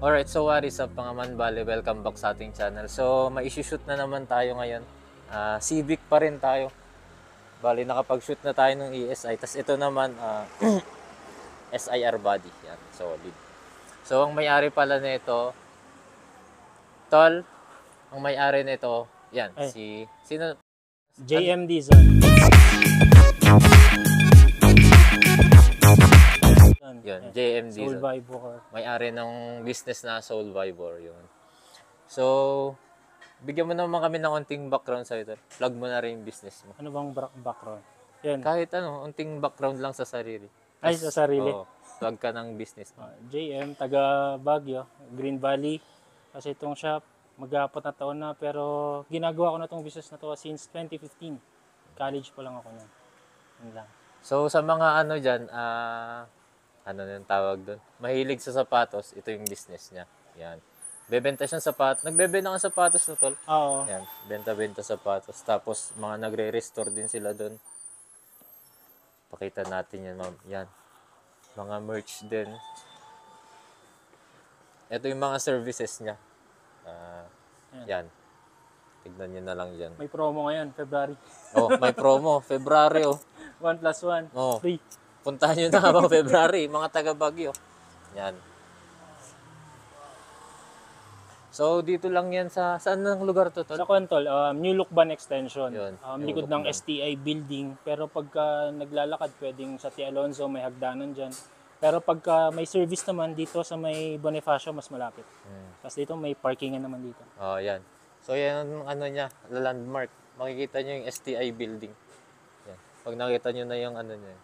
Alright, so what is up mga manbali? Welcome back sa ating channel. So, mai-shoot na naman tayo ngayon. Civic pa rin tayo. Bali, nakapag-shoot na tayo ng ESI. Tapos ito naman, SIR body. Yan, solid. So, ang may-ari pala nito, Tol, ang may-ari nito, yan, sino? JM Diesel. Yun, JM Diesel. Soul Vibor. May-ari ng business na Soul Vibor, yun. So, bigyan mo naman kami ng unting background sa ito. Plug mo na rin yung business mo. Ano bang background? Yan. Kahit ano, unting background lang sa sarili. Ay, sa sarili. Plug ka ng business mo. JM, taga Baguio, Green Valley. Kasi itong shop, mag-apat na taon na, pero ginagawa ko na itong business na to since 2015. College pa lang ako na. Yun lang. So, sa mga ano dyan, ano yung tawag doon? Mahilig sa sapatos, ito yung business niya. Yan. Bebenta siyang sapatos. Nagbebenta ng sapatos na, Tol. Oo. Yan. Benta-benta sapatos. Tapos, mga nagre-restore din sila doon. Pakita natin yan, ma'am. Yan. Mga merch din. Ito yung mga services niya. Yan. Tignan nyo na lang dyan. May promo ngayon, February. Oh, may promo. February, oh. 1+1. Oh. Free. Puntahan nyo na habang February, mga taga Baguio. Yan. So, dito lang yan sa, saan ang lugar to, Tol? Sa Kontol, New Lukban Extension. Yun, Likod ng STI building. Pero pagka naglalakad, pwedeng sa T. Alonzo, may hagdanan dyan. Pero pagka may service naman dito sa may Bonifacio, mas malapit. Tapos dito may parkingan naman dito. Oh, yan. So, yan ang ano niya, landmark. Makikita nyo yung STI building. Yan. Pag nakita nyo na yung ano niya,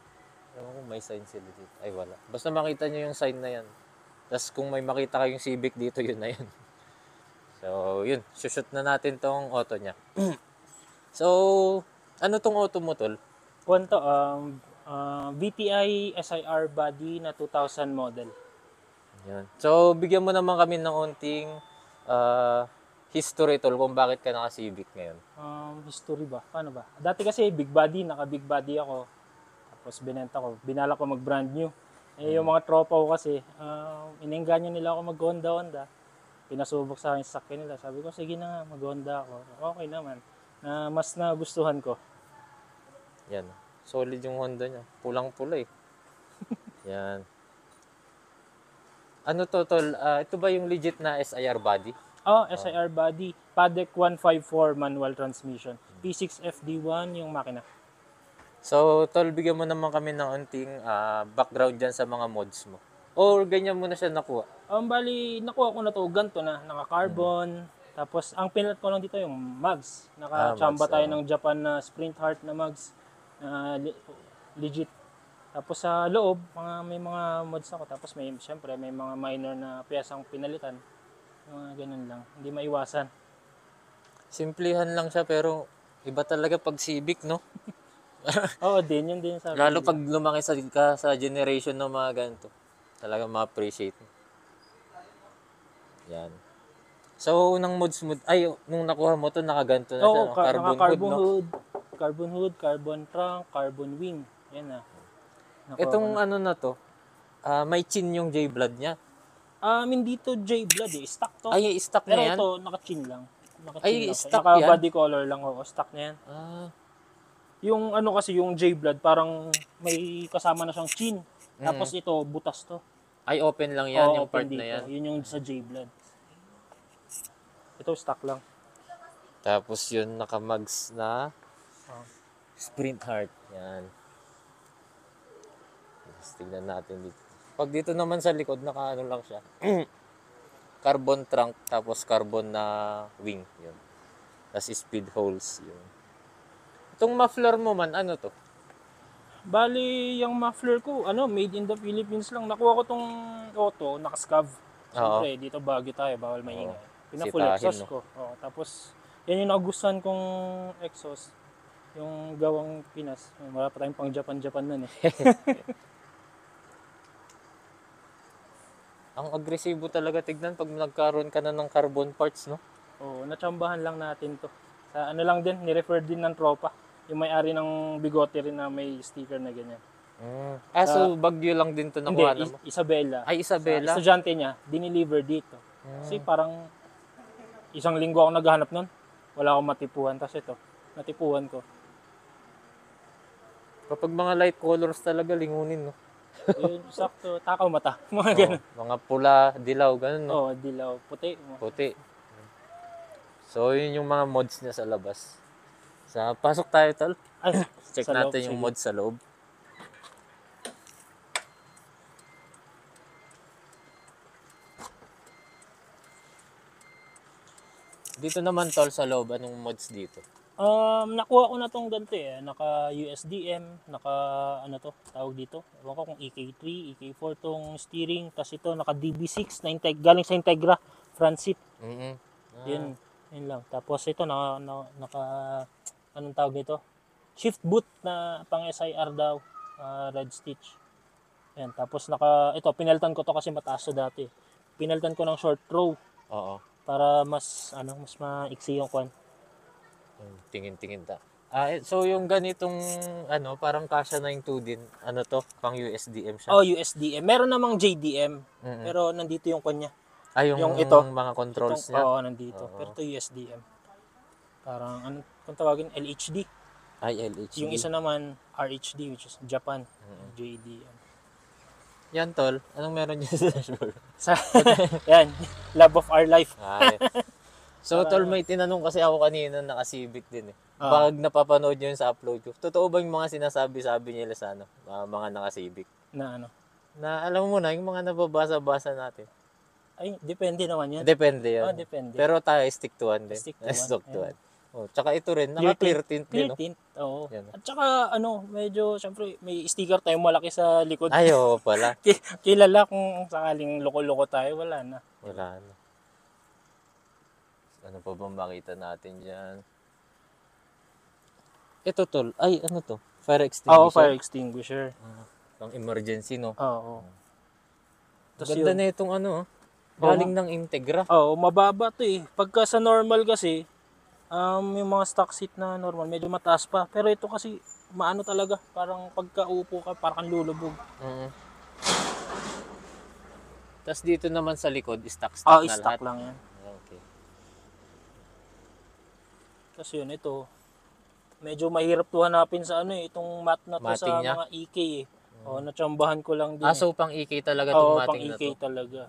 may sign sila dito. Ay, wala. Basta makita nyo yung sign na yan. Tapos kung may makita kayong Civic dito, yun na yun. So, yun. Shoot na natin tong auto niya. So, ano tong auto mo, Tol? Kwento, VTI SIR body na 2000 model. Yan. So, bigyan mo naman kami ng unting history, Tol, kung bakit ka naka-Civic ngayon. History ba? Paano ba? Dati kasi big body, naka-big body ako. Tapos binenta ko. Binala ko mag-brand new. Yung mga tropa ko kasi, inengganyo nila ako mag-Honda. Pinasubok sa akin sa sakyan nila. Sabi ko, sige na nga, mag-Honda ako. Okay naman. Mas nagustuhan ko. Yan. Solid yung Honda niya. Pulang-pula eh. Yan. Ano to, Tol? Ito ba yung legit na SIR body? SIR body. Padec 154 manual transmission. P6FD1 yung makina. So, Tol, bigyan mo naman kami ng unting background dyan sa mga mods mo. Or ganyan mo na siya nakuha? Bali, nakuha ko na to ganito na. Naka-carbon. Tapos, ang pinat ko lang dito yung mags. Naka-chamba tayo ng Japan na Sprint Heart na mags. Legit. Tapos sa loob, may mga mods ako. Tapos syempre, may mga minor na piyasang pinalitan. Mga ganun lang. Hindi maiwasan. Simplihan lang siya pero iba talaga pag Civic, no? Oo, yun din sa lalo pag lumaki sa generation ng mga ganito. Talaga ma-appreciate mo. Yan. So, nung nakuha mo to, nakaganto na siya. No? Carbon hood, carbon hood, carbon trunk, carbon wing. Yan na. Itong ano na to, may chin yung J-Blood niya. Hindi to J-Blood eh. Stock to. Ay, stock na yan? Pero ito, naka-chin lang. Ay, stock yan? Naka-body color lang. Stock na yan. Yung ano kasi, yung J-Blood, parang may kasama na siyang chin. Tapos ito, butas to. Ay, open lang yan, yung part na yan. Yun yung sa J-Blood. Ito, stock lang. Tapos yun, naka-mags na Sprint Heart. Yan. Let's tignan natin dito. Pag dito naman sa likod, naka-ano lang siya. Carbon trunk, tapos carbon na wing. Yun. Tapos speed holes. Yun. Itong muffler mo man, ano to? Bali, yung muffler ko, made in the Philippines lang. Nakuha ko tong auto, naka-scav. Siyempre, dito Baguio tayo, bawal maingay. Pina-full exhaust ko. Tapos, yan yung nagustuhan kong exhaust. Yung gawang Pinas. Wala pa tayong pang Japan nun eh. Ang agresibo talaga tignan pag nagkaroon ka na ng carbon parts, no? Oo, natsambahan lang natin to. Sa ano lang din, ni-refer din ng tropa. Yung may-ari ng bigote rin na may sticker na ganyan. So Baguio lang din to Hindi, nakuha mo? Isabela. Ay, Isabela. Sa estudyante niya, dineliver dito. Kasi parang isang linggo ako naghahanap nun. Wala akong matipuhan. Tapos ito, natipuhan ko. Kapag mga light colors talaga, lingunin, no? Yun, sakto, takaw mata. Mga ganun. Mga pula, dilaw, ganun, no? Oo, dilaw, puti. Puti. So, yun yung mga mods niya sa labas. Pasok tayo, tol. Ay, Check sa loob, natin yung sige. mods sa loob. Dito naman, tol, sa loob, anong mods dito? Nakuha ko na tong ganito eh. Naka USDM, naka ano to, tawag dito. Ewan ko kung EK3, EK4 tong steering. Tapos ito, naka DB6 na galing sa Integra, front seat. Yun lang. Tapos ito, naka anong tawag nito? Shift boot na pang SIR daw, red stitch. Yan. Tapos ito, pinalitan ko to kasi mataas to dati. Pinalitan ko ng short throw Oo. para mas maiksi yung kwan. Tingin-tingin ta. So yung ganitong parang kasya na yung 2 din. Ano to? Pang USDM siya? Oh, USDM. Meron namang JDM. Pero nandito yung kanya. Yung ito, mga controls niya? Oo, nandito. Pero ito USDM. Parang, kung tawagin, LHD. Ay, LHD. Yung isa naman, RHD, which is Japan. JDM. Yan, tol. Anong meron niya sa dashboard? Yan. Love of our life. So, tol, may tinanong kasi ako kanina naka-Civic din eh. Pag napapanood nyo yun sa upload ko, totoo ba yung mga sinasabi nila sa mga naka-Civic? Na ano? Na alam mo na, yung mga nababasa-basa natin. Ay, depende naman yan. Depende yan. Depende. Pero tayo, stick to one din. Stick to one. Stick to one. Tsaka ito rin, naka-clear tint din. Clear tint, oo. Yan. At saka, medyo, syempre, may sticker tayo malaki sa likod. Ay, oo pala. Kilala kung sakaling loko-loko tayo, wala na. Wala na. Ano pa bang makita natin dyan? Ito, tol. Ay, ano to? Fire extinguisher? Oo, fire extinguisher. Pang emergency, no? Oo. Ganda na itong galing ng Integra. Oo, mababa to eh. Pagka sa normal kasi, yung mga stock seat na normal, medyo mataas pa. Pero ito kasi, maano talaga. Parang pagka-upo ka, parang lulubog. Tapos dito naman sa likod, stock na lahat. Stock lang yan. Okay. Kasi yun, ito, medyo mahirap to hanapin sa itong mat na to Mating sa niya? mga EK eh. Natsambahan ko lang din. So pang EK talaga itong pang mating na EK to? talaga.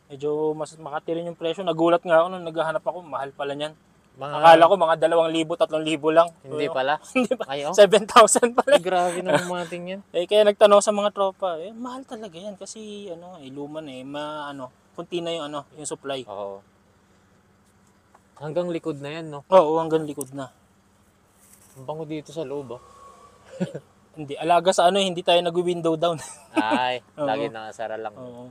Medyo mas makatirin yung presyo. Nagulat nga ako nung naghahanap ako, mahal pala niyan. Akala ko mga 2,000, 3,000 lang. Hindi pala? Hindi pa. Ay, 7,000 pala. grabe naman mating yan. Kaya nagtanong sa mga tropa, mahal talaga yan kasi luman kunti na yung supply. Oo. Hanggang likod na yan, no? Oo, hanggang likod na. Ang bango dito sa loob, Hindi, alaga sa hindi tayo nag-window down. Ay, lagi nakasara lang. Oo.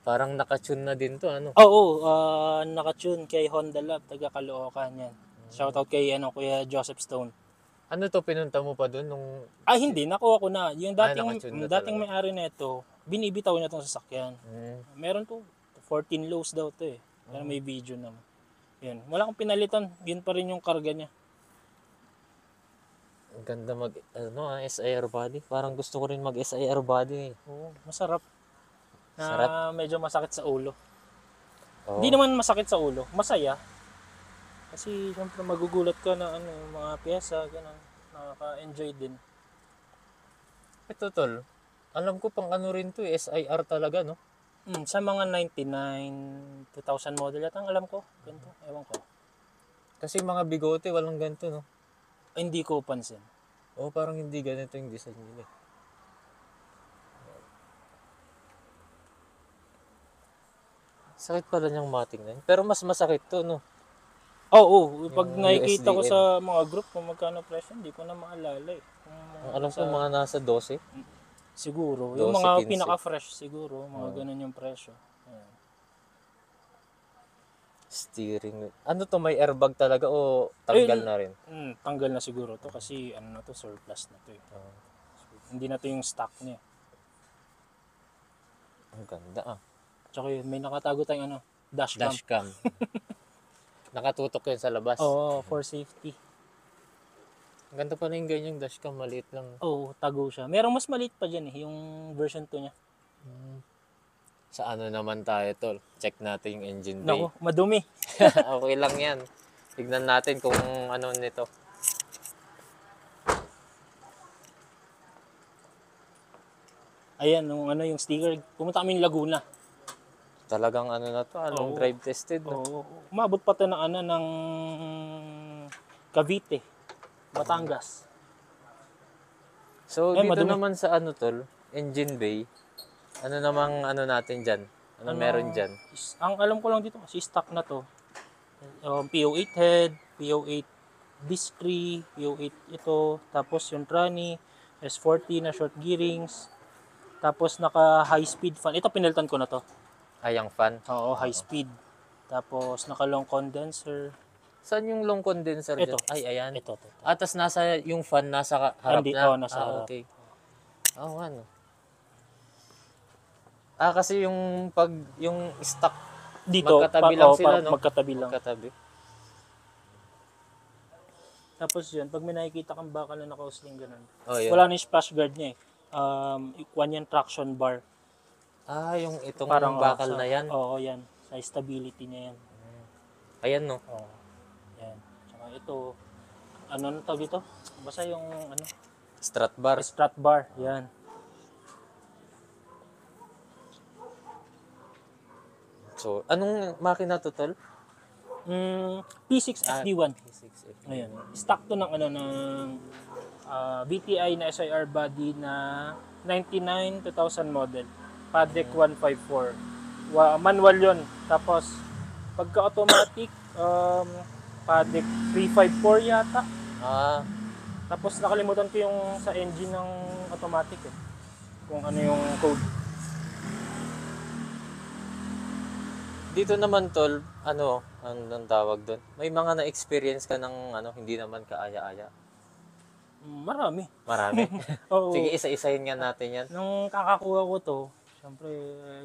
Parang nakatune na din to, Oo, nakatune kay Honda Lab, taga Caloocan yan. Shoutout kay Kuya Joseph Stone. Ano to, pinunta mo pa doon nung... Hindi, nakuha ko na. Yung nakatune na dating talaga. may-ari na ito, binibitaw niya itong sasakyan. Meron to, 14 lows daw to eh. Pero may video naman. Yun. Wala akong pinalitan, yun pa rin yung karga niya. Ang ganda SIR body. Parang gusto ko rin mag-SIR body eh. Oo, masarap. Sarap. Medyo masakit sa ulo. Oo. Hindi naman masakit sa ulo, masaya. Kasi siyempre magugulat ka na mga pyesa, ganun. Nakaka-enjoy din. Ito, tol. Alam ko pang rin to SIR talaga, no? Sa mga 99, 2000 model yata ang alam ko. Ganito, ewan ko. Kasi mga bigote, walang ganito, no? Hindi ko pansin. Parang hindi ganito yung design nila. Sakit pala niyang mating na yun. Pero mas masakit to, no? Oo, pag Yung nakikita ko USDM. sa mga group kung magkano presyo, hindi ko na maalala eh. Ang alam ko mga nasa 12. Siguro. 12, Yung mga 15. pinaka-fresh siguro, mga ganun yung presyo. Ayan. Steering. Ano to, may airbag talaga o tanggal na rin? Tanggal na siguro to kasi surplus na to eh. Hindi na to yung stock niya. Ang ganda Tsaka yun, may nakatago tayong dashcam. Dashcam. Nakatutok yun sa labas. Oo, for safety. Ganda pa rin yung ganyang dashcam, maliit lang. Oo, tago siya. Merong mas maliit pa dyan eh, yung version 2 niya. Sa ano naman tayo, tol? Check natin yung engine bay. Naku, madumi. Okay lang yan. Tignan natin kung ano nito. Ayan, yung sticker. Pumunta kami ng Laguna. Talagang ano na to, long Oo. drive tested. No? Oo, umabot pa to ng Cavite, Batangas. So, Eh, dito madumi. naman sa ano, tol, engine bay, ano namang ano natin dyan? Ano meron dyan? Ang alam ko lang dito kasi stock na to. PO8 head, PO8 disc 3, PO8 ito, tapos yung tranny, S40 na short gearings, tapos naka high speed fan. Ito pinalitan ko na to. Ay, ang fan. Oo, high speed. Tapos naka long condenser. Saan yung long condenser Ito. dyan? Ay, ayan. Ito. Tas nasa yung fan, nasa harap Andi, na. nasa harap. Okay. Ano. Kasi yung yung stock, Dito, magkatabi lang sila, parang no? magkatabi lang. Magkatabi. Tapos yun, pag may nakikita kang bakal na naka-usling ganun. Oh, yun. Wala na yung splash guard niya eh. Ikuan yan traction bar. Yung itong Parang bakal na yan. Oo, yan. Sa stability niya yan. Ayan, no? Oo. Yan. Tsaka ito, ano na tawag dito? Basta yung Strut bar. strut bar. Yan. So, anong makina to, tol? P6 FD1. P6F. Ayan. Stock to ng VTI na SIR body na 99 2000 model. Padec 154. Manual yon. Tapos, pagka-automatic, Padec 354 yata. Tapos, nakalimutan ko yung sa engine ng automatic eh. Kung ano yung code. Dito naman, tol, ang tawag doon? May mga na-experience ka ng hindi naman kaaya-aya? Marami. Marami. Oo. Sige, isa-isahin nga natin yan. Nung kakakuha ko to, syempre,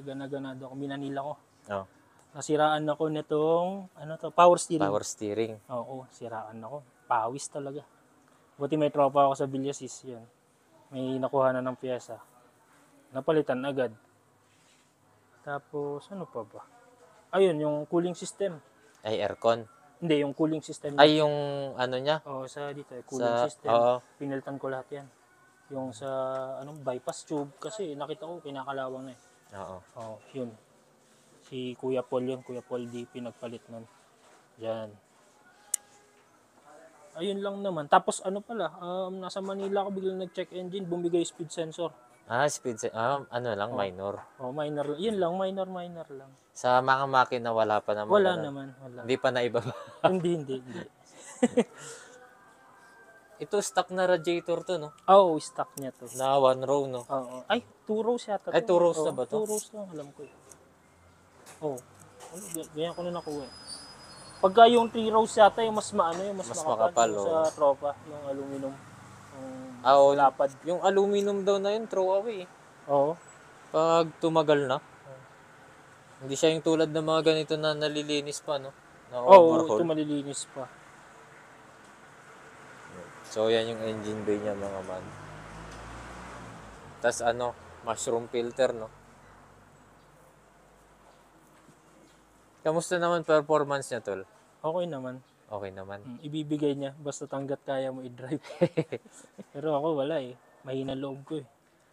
gana-ganado ako, minanila ko. Oh, Nasiraan ako nitong, power steering. power steering. Oo, siraan ako. Pawis talaga. Buti may tropa ako sa Villasis, yun. May nakuha na ng pyesa. Napalitan agad. Tapos, ano pa ba? Ayun, yung cooling system. Ay, aircon. Hindi, yung cooling system. Ay, yung ano niya? Oo, sa dito, cooling system. Oo. Pinalitan ko lahat yan. Yung sa, bypass tube. Kasi nakita ko, kinakalawang na eh. Oo. Oo, yun. Si Kuya Paul yun, Kuya Paul D, pinagpalit nun. Yan. Ayun lang naman. Tapos pala, nasa Manila ako biglang nag-check engine, bumigay speed sensor. Minor. Minor lang. Yun lang, minor lang. Sa mga makina, wala pa naman. Wala ganun. naman, wala. Hindi pa naibaba. hindi. Ito, stock na radiator to, no? Oo, stock niya to. Na one row, no? Oo. Ay, 2 rows yata to. Ay, 2 rows na ba to? 2 rows lang, alam ko. Ganyan ko na nakuha. Pagka yung 3 rows yata, yung mas mas makapal. Yung sa tropa, yung aluminum. Yung lapad. Yung aluminum daw na yun, throw away. Oo. Pag tumagal na. Hindi siya yung tulad ng mga ganito na nalilinis pa, no? Na Oo, overhaul. ito malilinis pa. So, yan yung engine bay niya, mga man. Tapos mushroom filter, no? Kamusta naman performance niya, tol? Okay naman. Okay naman. Ibibigay niya, basta hanggat kaya mo i-drive. Pero ako wala eh. Mahina loob ko eh.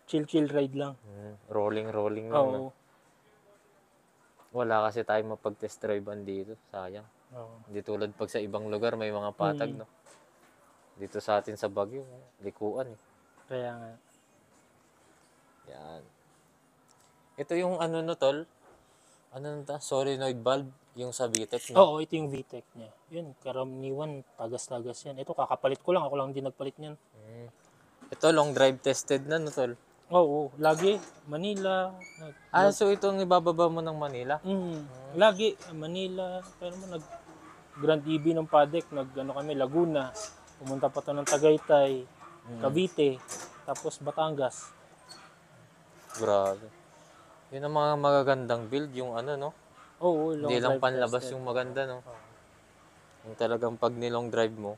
Chill ride lang. Rolling lang, no? Oo. Wala kasi tayo mapag-test drive dito. Sayang. Oo. Hindi tulad pag sa ibang lugar may mga patag, no? Dito sa atin sa Baguio, likuan eh. Kaya nga. Yan. Ito yung tol? Solenoid valve, yung sa VTEC, no? Oo, ito yung VTEC niya. Yun, karamiwan, tagas-tagas yan. Ito, kakapalit ko lang. Ako lang din nagpalit niyan. Ito, long drive tested na, no, tol? Oo, lagi. Manila. So itong ibababa mo ng Manila? Lagi, Manila. Pero Grand EB ng Padec, kami, Laguna. Pumunta pa to ng Tagaytay, Cavite, tapos Batangas. Grabe. Yun ang mga magagandang build, yung no? Oo, Hindi lang panlabas yung maganda, no? Yung talagang pag nilong drive mo,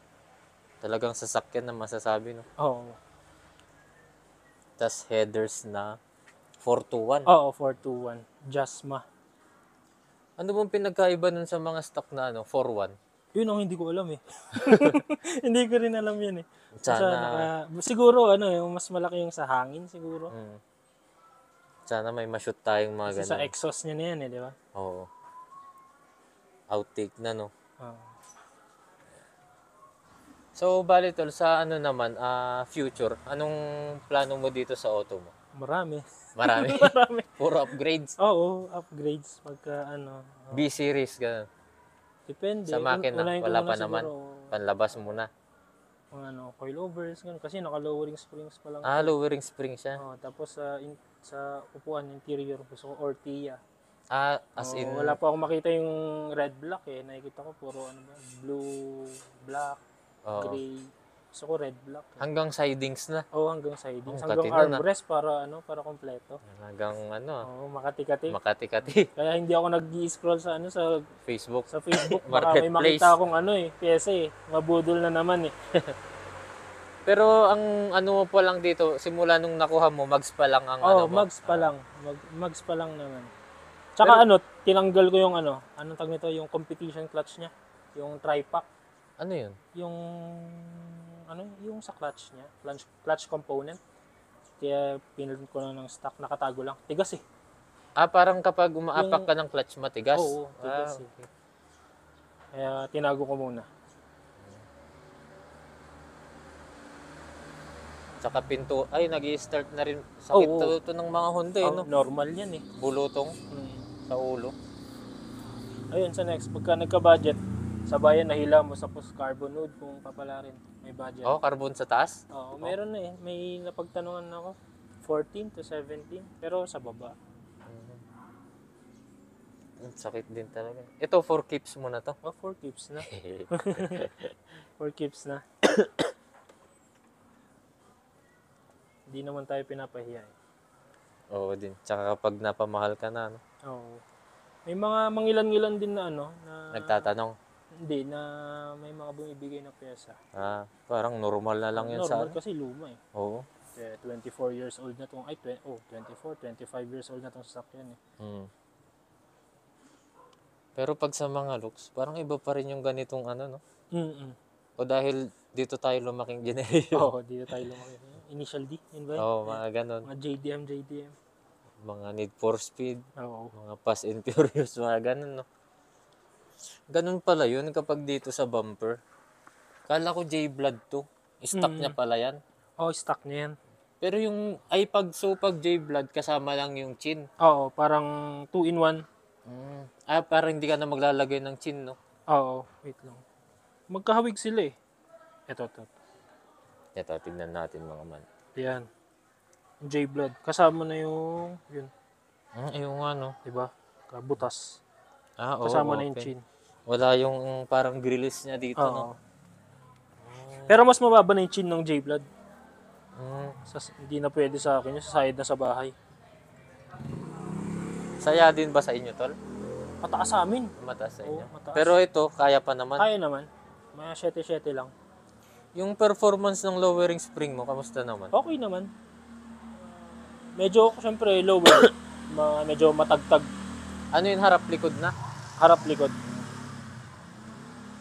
Talagang sasakyan na masasabi, no? Oo. Tas headers na 421. Oo, 421. Jasma. Ano bang pinagkaiba nun sa mga stock na 41? Yun ang hindi ko alam eh. Hindi ko rin alam yun eh. Basta Sana, siguro yung mas malaki yung sa hangin siguro. mm, sana may ma-shoot tayong mga Kasi sa ganun. exhaust niya na yan eh, di ba? Oo. Outtake na, no? Oo. So, bali tol, sa naman, future, anong plano mo dito sa auto mo? Marami. Marami. Marami. Puro upgrades. Oo, upgrades pagka B-series, ganun. depende. Sa makina, Unahin ko wala muna pa naman. siguro Panlabas muna. mga coilovers, ganun. Kasi naka-lowering springs pa lang. Lowering spring siya. Tapos sa upuan interior, gusto ko Ortia. As in, Wala pa akong makita yung red black eh. Nakikita ko puro blue, black, oo. gray. Gusto ko red black. Hanggang sidings na. Hanggang sidings. Oh, Hanggang kati na, armrest para kompleto. Hanggang Makati-kati. Makati-kati. Kaya hindi ako nag-i-scroll sa Facebook. sa Facebook. Baka may Marketplace. makita akong pyesa eh. Mabudol na naman eh. Pero ang mo pa lang dito, simula nung nakuha mo, mags pa lang ang mo. Mags pa lang. Mags pa lang naman. Tsaka tinanggal ko yung anong tag nito, yung competition clutch niya. Yung tri-pack. Ano yun? Yung sa clutch niya, clutch component. Kaya pinili ko na ng stock, nakatago lang. Tigas eh. Parang kapag umaapak ka ng clutch, matigas? Oo, tigas eh. Okay. Kaya tinago ko muna. Tsaka pinto, nag-i-start na rin. Sakit Oo. to ng mga Honda, no? Normal yan eh. Bulutong sa ulo. Ayun, sa next, pagka nagka-budget, sabayan nahila mo sa carbon wood kung papalarin. May budget. Carbon sa taas? Meron na eh. May napagtanungan ako. 14 to 17. Pero sa baba. Sakit din talaga. Ito, 4 keeps mo na to. 4 keeps na. 4 keeps na. Hindi naman tayo pinapahiya eh. Oo din. Tsaka kapag napamahal ka na, no? Oo. May mga mangilan-ngilan din na na Nagtatanong. hindi, na may mga bumibigay na pyesa. Parang normal na lang yun Normal kasi luma eh. Oo. 24 years old na tong 24, 25 years old na tong sasakyan eh. Pero pag sa mga looks, parang iba pa rin yung ganitong no? O dahil dito tayo lumaking generation. Dito tayo lumaki. Initial D, yun ba? Mga ganon. Mga JDM. Mga Need for Speed. Oo. Mga Fast and Furious, mga ganon, no? Ganon pala yun kapag dito sa bumper. Kala ko J-Blood to. Stock niya pala yan. Stock niya yan. Pero yung pag J-Blood, kasama lang yung chin. Oo, parang 2-in-1. Parang hindi ka na maglalagay ng chin, no? Oo, wait lang. Magkahawig sila eh. Ito. Ito, tignan natin mga man. Yan. J-Blood. Kasama na yung, yun. Yung Diba? Butas. Oo, Kasama na yung okay. chin. Wala yung parang grills niya dito, no? Pero mas mababa na yung chin ng J-Blood. Mm. Hindi na pwede sa akin yun. Sa side na sa bahay. Saya din ba sa inyo, tol? Mataas sa amin. Mataas sa inyo. Mataas. Pero ito, kaya pa naman. Kaya naman. Mga 7-7 lang. Yung performance ng lowering spring mo, kamusta naman? Okay naman. Medyo, syempre, lower. Medyo matagtag. Ano yung harap-likod na? Harap-likod.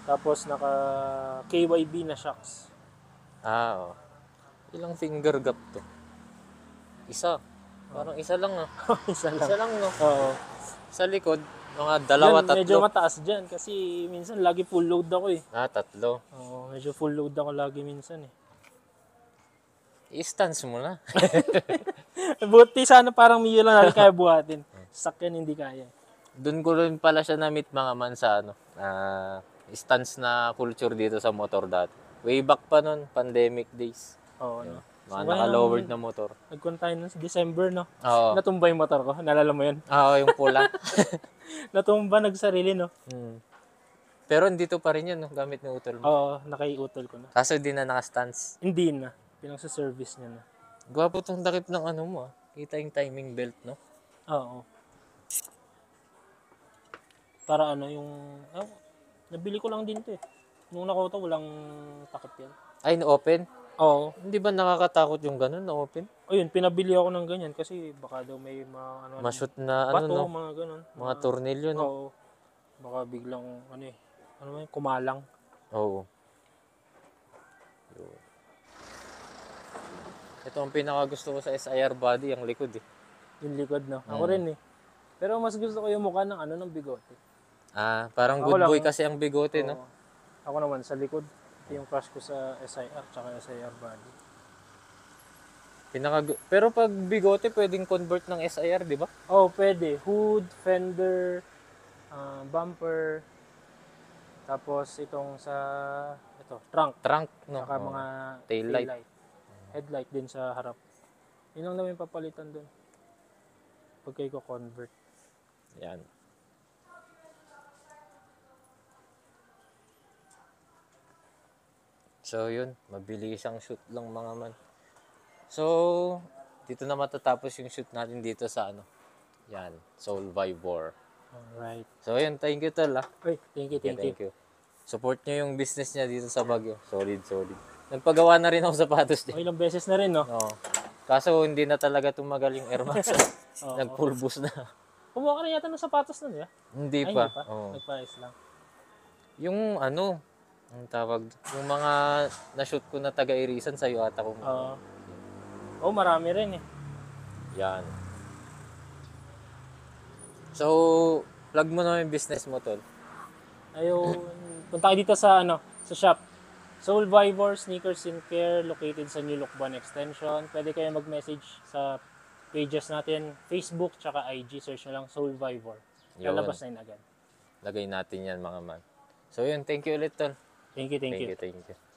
Tapos naka KYB na shocks. Oo. Ilang finger gap to? Isa. Parang isa lang, no? Isa lang. Isa lang, no? Oo. Sa likod, mga dalawa, tatlo. Medyo mataas dyan kasi minsan lagi full load ako eh. Tatlo. Oo, medyo full load ako lagi minsan eh. I-stance mo na. Buti sana parang Mio lang natin kaya buhatin. Sakyan hindi kaya. Doon ko rin pala siya na-meet mga man sa stance na culture dito sa motor dati. Way back pa nun, pandemic days. Oo, no. Mga naka-lowered na motor. Nagkunta tayo nun sa December, no? Oo. Natumba yung motor ko. Nalala mo yun? Oo, yung pula. Natumba, nagsarili, no? Pero dito pa rin yun, no? Gamit ng utol mo. Oo, nakaiutol ko na. Kaso di na naka-stance. Hindi na. Pinang-service niya na. Gwapo tong takip ng mo, Kita yung timing belt, no? Oo. Para yung... nabili ko lang din to eh. Nung nakuha to, walang takip yan. Ay, na-open? Oo. Hindi ba nakakatakot yung ganun na-open? Ayun, pinabili ako ng ganyan kasi baka daw may mga ano, Ma-shoot na ano, bato, no? mga ganun. Mga tornilyo, no? Oo. Baka biglang, ano ba yun, kumalang. Oo. Yun. Ito ang pinakagusto ko sa SIR body, ang likod eh. Yung likod, no? Ako rin eh. Pero mas gusto ko yung mukha ng ng bigote. Ah, parang Ako good boy lang. kasi ang bigote, no? Oo. Ako naman, sa likod. Ito yung crush ko sa SIR, tsaka SIR body. Pero pag bigote, pwedeng convert ng SIR, di ba? Oh, pwede. Hood, fender, bumper, tapos itong trunk. Trunk, no? Saka Oo. mga Taillight. taillight. Headlight din sa harap. Yun lang naman yung papalitan dun. Pag kayo ko-convert. Yan. So, yun. Mabilis ang shoot lang mga man. So, dito na matatapos yung shoot natin dito sa Yan, Soulvivor. Alright. So, yun. Thank you, tol, ah. Ay, thank you. Thank you. Support nyo yung business niya dito sa Baguio. Solid. Nagpagawa na rin ako sapatos Oh, din. ilang beses na rin, no? Oo. Kaso, hindi na talaga tumagal yung Air Max. Oo. Nag-pulbus na. Kumuha ka rin yata ng sapatos nun, di ba? Hindi Ay, pa. hindi pa. Oo. Nagpaayos lang. Yung ang tawag, yung mga na-shoot ko na taga-irisan sa'yo ata kung Oo. Oh, marami rin eh. yan. So, plug mo na yung business mo, tol. Ayun, punta kayo dito sa sa shop. Soulvivor Sneakers and Care, located sa New Lucban Extension. Pwede kayo mag-message sa pages natin, Facebook tsaka IG, search nyo lang Soulvivor. Yun. Lalabas na yun agad. Lagay natin yan, mga man. So, yun. Thank you ulit, tol. Thank you. Thank you.